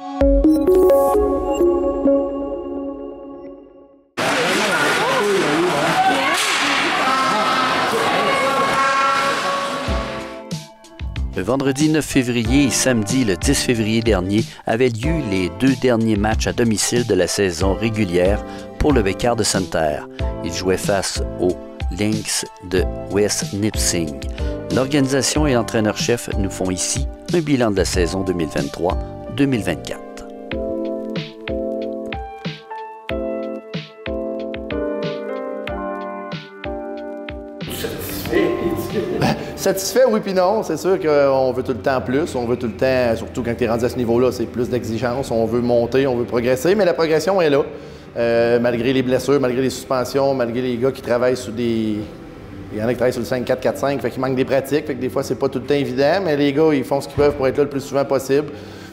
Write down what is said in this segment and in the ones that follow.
Le vendredi 9 février et samedi le 10 février dernier avaient lieu les deux derniers matchs à domicile de la saison régulière pour le Bécard de Sainte-Terre. Ils jouaient face aux Lynx de West Nipissing. L'organisation et l'entraîneur-chef nous font ici un bilan de la saison 2023-2024. Satisfait, oui puis non. C'est sûr qu'on veut tout le temps plus. On veut tout le temps, surtout quand tu es rendu à ce niveau-là, c'est plus d'exigence. On veut monter, on veut progresser, mais la progression est là. Malgré les blessures, malgré les suspensions, malgré les gars qui travaillent sur des... Il y en a qui travaillent sur le 5-4-4-5, fait qu'il manque des pratiques, fait que des fois, c'est pas tout le temps évident, mais les gars, ils font ce qu'ils peuvent pour être là le plus souvent possible.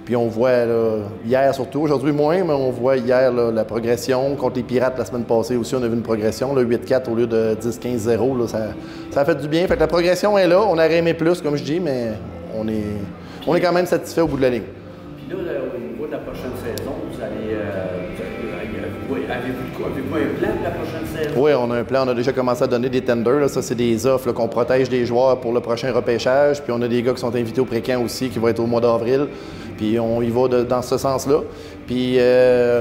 Puis on voit, là, hier surtout, aujourd'hui moins, mais on voit hier là, la progression. Contre les Pirates la semaine passée aussi, on a vu une progression, 8-4 au lieu de 10-15-0. Ça a fait du bien. Fait que la progression est là. On aurait aimé plus, comme je dis, mais on est quand même satisfait au bout de la ligne. Puis là, au niveau de la prochaine saison, vous allez... Avez-vous un plan pour la prochaine saison? Oui, on a un plan. On a déjà commencé à donner des tenders. Là. Ça, c'est des offres qu'on protège des joueurs pour le prochain repêchage. Puis on a des gars qui sont invités au pré-camp aussi, qui vont être au mois d'avril. Puis on y va dans ce sens-là. Puis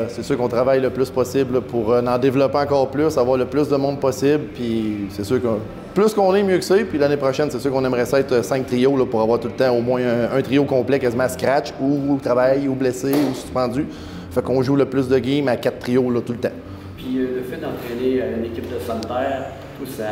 c'est sûr qu'on travaille le plus possible pour en développer encore plus, avoir le plus de monde possible. Puis c'est sûr que plus qu'on est, mieux que c'est. Puis l'année prochaine, c'est sûr qu'on aimerait ça être 5 trios là, pour avoir tout le temps au moins un trio complet quasiment à scratch, ou travail, ou blessé, ou suspendu. Fait qu'on joue le plus de games à 4 trios là, tout le temps. Puis le fait d'entraîner une équipe de Sainte-Terre, tout ça...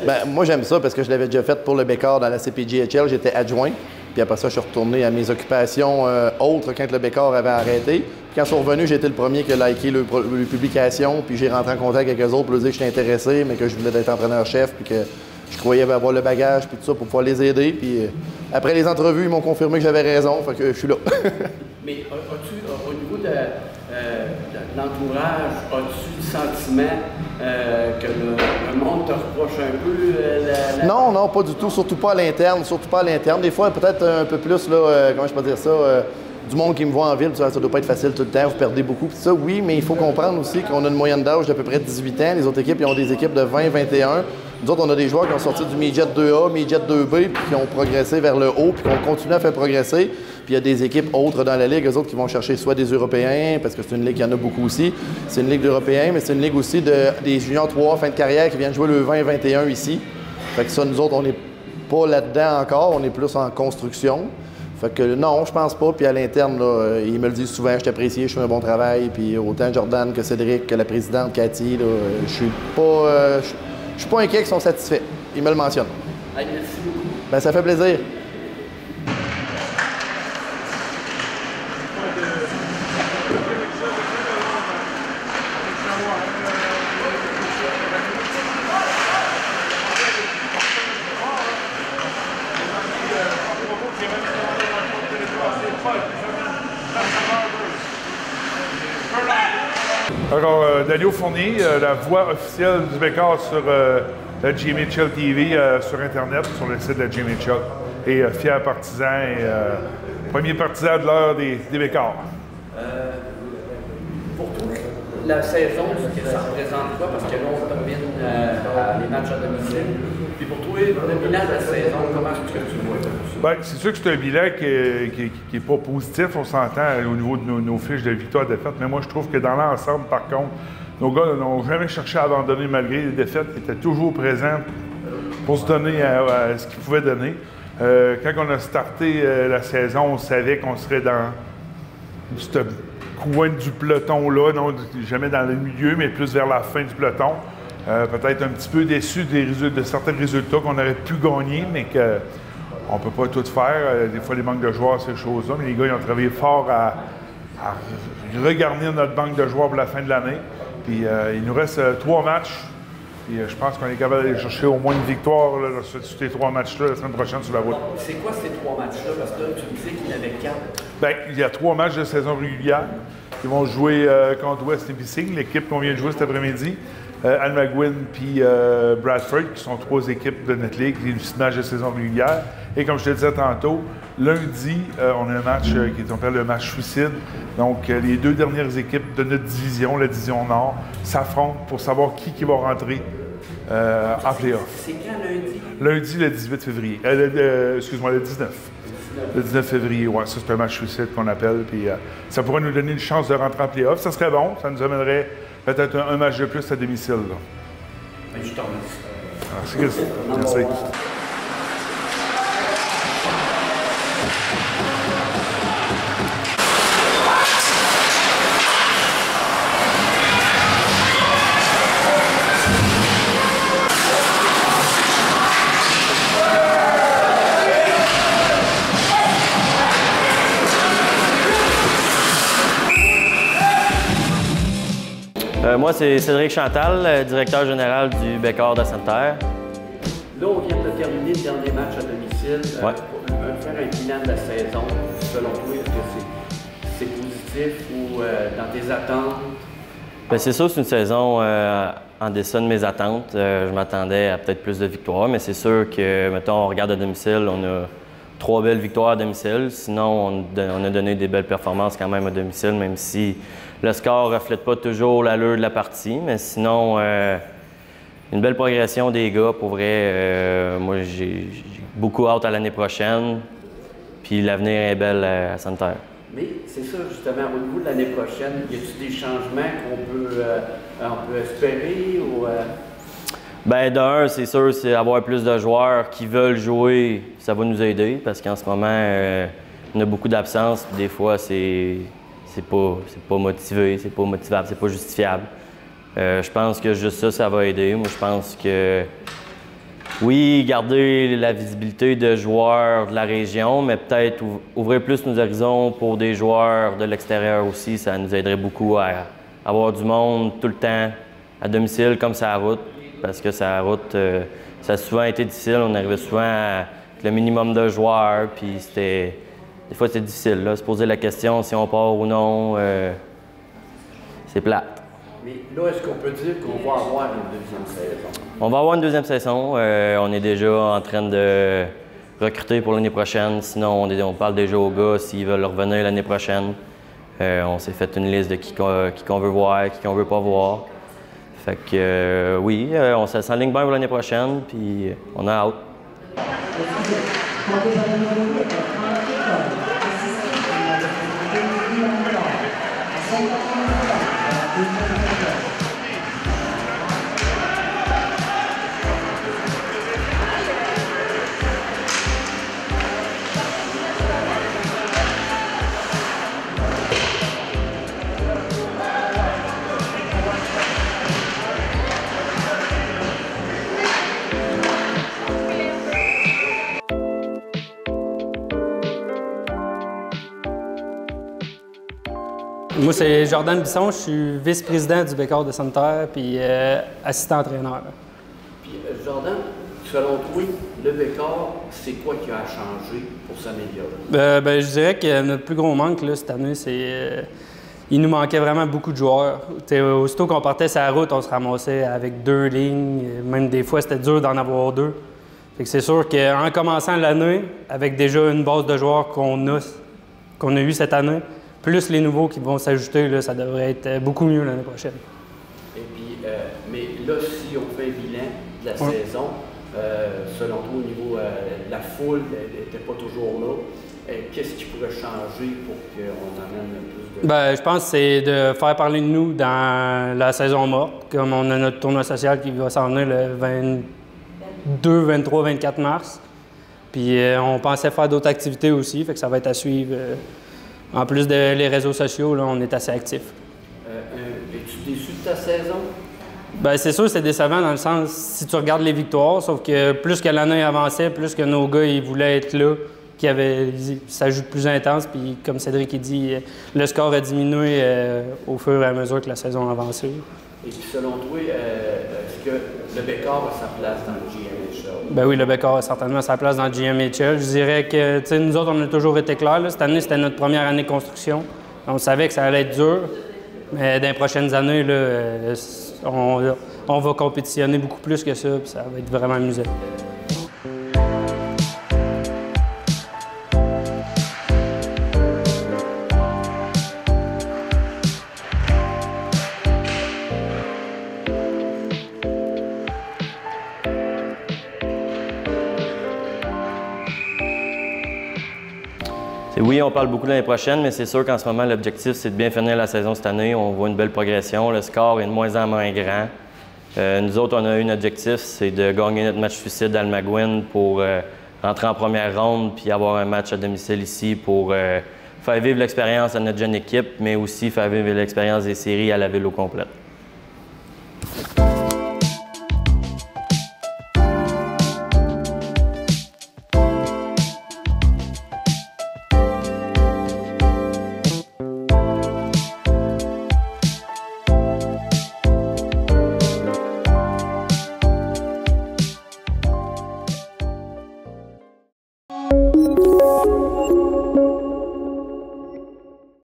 Bien, moi, j'aime ça parce que je l'avais déjà fait pour le Bécart dans la CPJHL. J'étais adjoint. Puis après ça, je suis retourné à mes occupations autres quand le Bécart avait arrêté. Puis quand ils sont revenus, j'ai été le premier qui a liké leurs publications. Puis j'ai rentré en contact avec eux autres pour leur dire que j'étais intéressé, mais que je voulais être entraîneur-chef, puis que je croyais avoir le bagage, puis tout ça, pour pouvoir les aider. Puis après les entrevues, ils m'ont confirmé que j'avais raison. Fait que je suis là. Mais as-tu, au niveau de l'entourage, as-tu le sentiment que le monde te reproche un peu? Non, pas du tout. Surtout pas à l'interne. Surtout pas à l'interne. Des fois, peut-être un peu plus, là, comment je peux dire ça, du monde qui me voit en ville, ça doit pas être facile tout le temps, vous perdez beaucoup. Puis ça, oui, mais il faut comprendre aussi qu'on a une moyenne d'âge d'à peu près 18 ans. Les autres équipes, ils ont des équipes de 20, 21. Nous autres, on a des joueurs qui ont sorti du midget 2A, midget 2B, puis qui ont progressé vers le haut, puis qu'on continue à faire progresser. Puis il y a des équipes autres dans la Ligue, eux autres qui vont chercher soit des Européens, parce que c'est une Ligue qui en a beaucoup aussi. C'est une Ligue d'Européens, mais c'est une Ligue aussi des juniors 3 fin de carrière qui viennent jouer le 20-21 ici. Fait que ça, nous autres, on n'est pas là-dedans encore, on est plus en construction. Fait que non, je pense pas. Puis à l'interne, là, ils me le disent souvent, je t'apprécie, je fais un bon travail. Puis autant Jordan que Cédric, que la présidente Cathy, là, je suis pas inquiet qu'ils sont satisfaits. Ils me le mentionnent. Hey, merci beaucoup. Bien, ça fait plaisir. Alors, Daniel Fournier, la voix officielle du Bécart sur la GMHL TV, sur Internet, sur le site de la GMHL. Et fier partisan et premier partisan de l'heure des Bécarts. Pour toi, la saison, ça représente quoi? Parce que là, on termine les matchs à domicile. Puis pour toi, le bilan de la saison, comment est-ce que tu vois? Bien, c'est sûr que c'est un bilan qui n'est pas positif, on s'entend au niveau de nos fiches de victoire-défaite, mais moi je trouve que dans l'ensemble, par contre, nos gars n'ont jamais cherché à abandonner malgré les défaites, ils étaient toujours présents pour se donner à ce qu'ils pouvaient donner. Quand on a starté la saison, on savait qu'on serait dans ce coin du peloton-là, non jamais dans le milieu, mais plus vers la fin du peloton. Peut-être un petit peu déçu de certains résultats qu'on aurait pu gagner, mais qu'on ne peut pas tout faire. Des fois, les manques de joueurs, ces choses-là, mais les gars, ils ont travaillé fort à regarnir notre banque de joueurs pour la fin de l'année. Puis il nous reste 3 matchs. Puis je pense qu'on est capable d'aller chercher au moins une victoire là, sur ces 3 matchs-là la semaine prochaine sur la route. C'est quoi ces 3 matchs-là? Parce que là, tu me disais qu'il y en avait 4. Bien, il y a 3 matchs de saison régulière. Ils vont jouer contre West Nipissing, l'équipe qu'on vient de jouer cet après-midi. Almaguin puis Bradford, qui sont 3 équipes de notre ligue, les 6 matchs de saison régulière. Et comme je te disais tantôt, lundi, on a un match qui s'appelle le match suicide. Donc, les deux dernières équipes de notre division, la division Nord, s'affrontent pour savoir qui va rentrer en play-off. C'est quand lundi? Lundi, le 18 février. Excuse-moi, le 19. Le 19 février, oui. Ça, c'est un match suicide qu'on appelle. Puis, ça pourrait nous donner une chance de rentrer en play-off. Ça serait bon. Ça nous amènerait peut-être un match de plus à domicile. Là. Ben, je te remercie. Merci, Christophe. Merci. Moi, c'est Cédric Chantal, directeur général du Bécor de Sainte-Terre. Là, on vient de terminer le dernier match à domicile. Ouais. Pour faire un bilan de la saison, selon toi, est-ce que c'est positif ou dans tes attentes? Bien, c'est sûr que c'est une saison en dessin de mes attentes. Je m'attendais à peut-être plus de victoires, mais c'est sûr que, mettons, on regarde à domicile, on a 3 belles victoires à domicile. Sinon, on a donné des belles performances quand même à domicile, même si le score ne reflète pas toujours l'allure de la partie. Mais sinon, une belle progression des gars. Pour vrai, moi, j'ai beaucoup hâte à l'année prochaine. Puis l'avenir est belle à Sainte-Terre. Mais c'est ça, justement, au niveau de l'année prochaine, y a-t-il des changements qu'on peut espérer? Ou, Bien, d'un, c'est sûr, c'est avoir plus de joueurs qui veulent jouer, ça va nous aider. Parce qu'en ce moment, on a beaucoup d'absences. Des fois, c'est pas motivé, c'est pas motivable, c'est pas justifiable. Je pense que juste ça va aider. Moi, je pense que, oui, garder la visibilité de joueurs de la région, mais peut-être ouvrir plus nos horizons pour des joueurs de l'extérieur aussi, ça nous aiderait beaucoup à avoir du monde tout le temps à domicile comme ça à route. Parce que ça route, ça a souvent été difficile. On arrivait souvent avec le minimum de joueurs, puis des fois, c'est difficile. Là, se poser la question si on part ou non, c'est plate. Mais là, est-ce qu'on peut dire qu'on va avoir une deuxième saison? On va avoir une deuxième saison. On est déjà en train de recruter pour l'année prochaine. Sinon, on parle déjà aux gars s'ils veulent revenir l'année prochaine. On s'est fait une liste de qui qu'on veut voir, qui qu'on veut pas voir. Fait que oui, on s'enligne bien pour l'année prochaine, puis on a hâte. Moi, c'est Jordan Bisson, je suis vice-président du Bécor de Sainte-Terre puis assistant entraîneur. Puis Jordan, selon toi, le Bécor, c'est quoi qui a changé pour s'améliorer? Je dirais que notre plus gros manque là, cette année, c'est il nous manquait vraiment beaucoup de joueurs. Aussitôt qu'on partait sur la route, on se ramassait avec 2 lignes. Même des fois, c'était dur d'en avoir 2. Fait que c'est sûr qu'en commençant l'année, avec déjà une base de joueurs qu'on a eu cette année, plus les nouveaux qui vont s'ajouter, là, ça devrait être beaucoup mieux l'année prochaine. Et puis, mais là, si on fait un bilan de la saison, selon toi, au niveau de la foule n'était pas toujours là, qu'est-ce qui pourrait changer pour qu'on amène plus de... Je pense que c'est de faire parler de nous dans la saison morte, comme on a notre tournoi social qui va s'en venir le 22, 23, 24 mars. Puis on pensait faire d'autres activités aussi, fait que ça va être à suivre. En plus des réseaux sociaux, là, on est assez actifs. Es-tu déçu de ta saison? C'est sûr, c'est décevant dans le sens, si tu regardes les victoires, sauf que plus que l'année avançait, plus que nos gars ils voulaient être là, ils s'ajoutent plus intense, puis comme Cédric il dit, le score a diminué au fur et à mesure que la saison avançait. Et puis selon toi, est-ce que le Bécor a sa place dans le GMHL? Oui, le Bécor a certainement sa place dans le GMHL. Je dirais que nous autres, on a toujours été clairs. Là. Cette année, c'était notre première année de construction. On savait que ça allait être dur, mais dans les prochaines années, là, on va compétitionner beaucoup plus que ça, puis ça va être vraiment amusant. Oui, on parle beaucoup l'année prochaine, mais c'est sûr qu'en ce moment, l'objectif, c'est de bien finir la saison cette année. On voit une belle progression. Le score est de moins en moins grand. Nous autres, on a un objectif, c'est de gagner notre match suicide à Almagouine pour rentrer en première ronde puis avoir un match à domicile ici pour faire vivre l'expérience à notre jeune équipe, mais aussi faire vivre l'expérience des séries à la ville au complet.